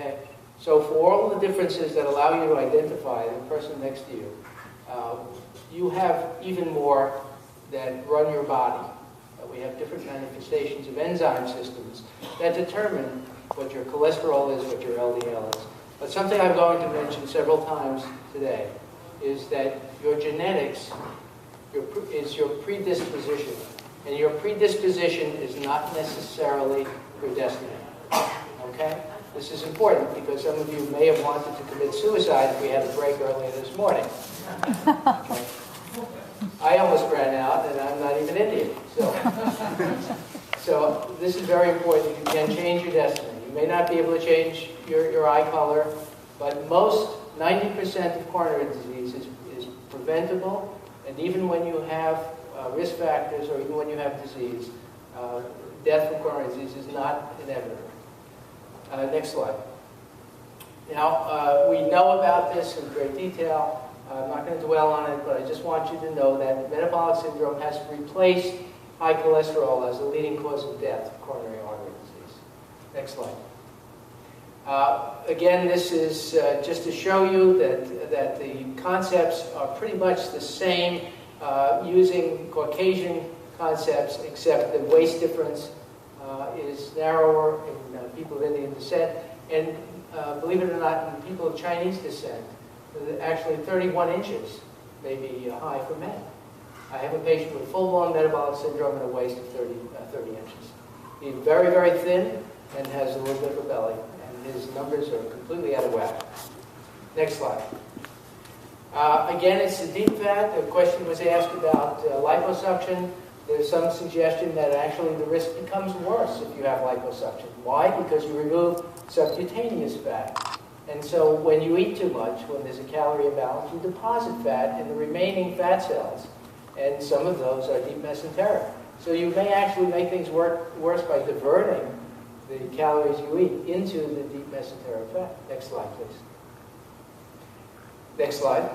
Okay? So for all the differences that allow you to identify the person next to you, you have even more that run your body. We have different manifestations of enzyme systems that determine what your cholesterol is, what your LDL is. But something I'm going to mention several times today is that your genetics is your predisposition. And your predisposition is not necessarily your destiny. Okay? This is important because some of you may have wanted to commit suicide if we had a break earlier this morning. Okay? I almost ran out, and I'm not even Indian. So this is very important. You can change your destiny. You may not be able to change your eye color, but most, 90% of coronary disease is preventable, and even when you have risk factors or even when you have disease, death from coronary disease is not inevitable. Next slide. Now, we know about this in great detail. I'm not going to dwell on it, but I just want you to know that metabolic syndrome has replaced high cholesterol as the leading cause of death of coronary artery disease. Next slide. Again, this is just to show you that the concepts are pretty much the same, using Caucasian concepts, except the waist difference is narrower in people of Indian descent, and believe it or not, in people of Chinese descent, actually 31 inches may be high for men. I have a patient with full-blown metabolic syndrome and a waist of 30 inches. He's very, very thin and has a little bit of a belly, and his numbers are completely out of whack. Next slide. Again, it's the deep fat. The question was asked about liposuction. There's some suggestion that actually the risk becomes worse if you have liposuction. Why? Because you remove subcutaneous fat. And so when you eat too much, when there's a calorie imbalance, you deposit fat in the remaining fat cells. And some of those are deep mesenteric. So you may actually make things worse by diverting the calories you eat into the deep mesenteric fat. Next slide, please. Next slide.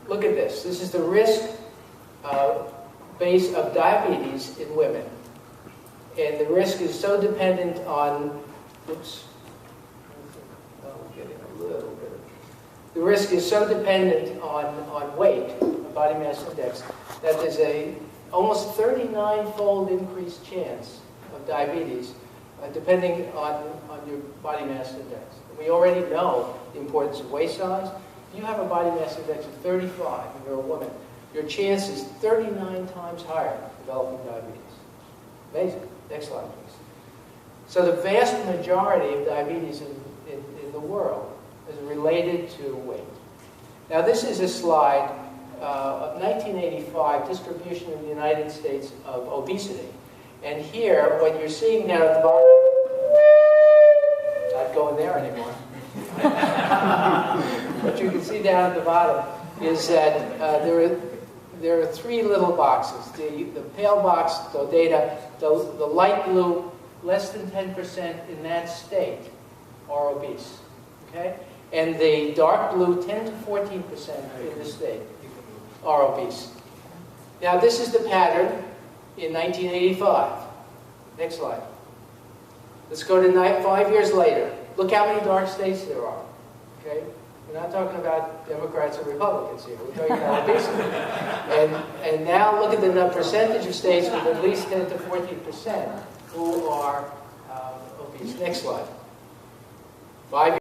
Look at this. This is the risk base of diabetes in women. And the risk is so dependent on, the risk is so dependent on weight, body mass index, that there's a almost 39-fold increased chance of diabetes, depending on your body mass index. We already know the importance of waist size. If you have a body mass index of 35 and you're a woman, your chance is 39 times higher of developing diabetes. Amazing. Next slide, please. So the vast majority of diabetes in the world is related to weight. Now this is a slide of 1985 distribution in the United States of obesity. And here, what you're seeing down at the bottom, not going there anymore. What you can see down at the bottom is that there are three little boxes. The pale box, the data, the light blue, less than 10% in that state are obese. Okay? And the dark blue, 10 to 14% in the state are obese. Now this is the pattern in 1985. Next slide. Let's go to 5 years later. Look how many dark states there are. Okay? We're not talking about Democrats and Republicans here. We're talking about obesity. And now look at the percentage of states with at least 10 to 14% who are obese. Next slide. 5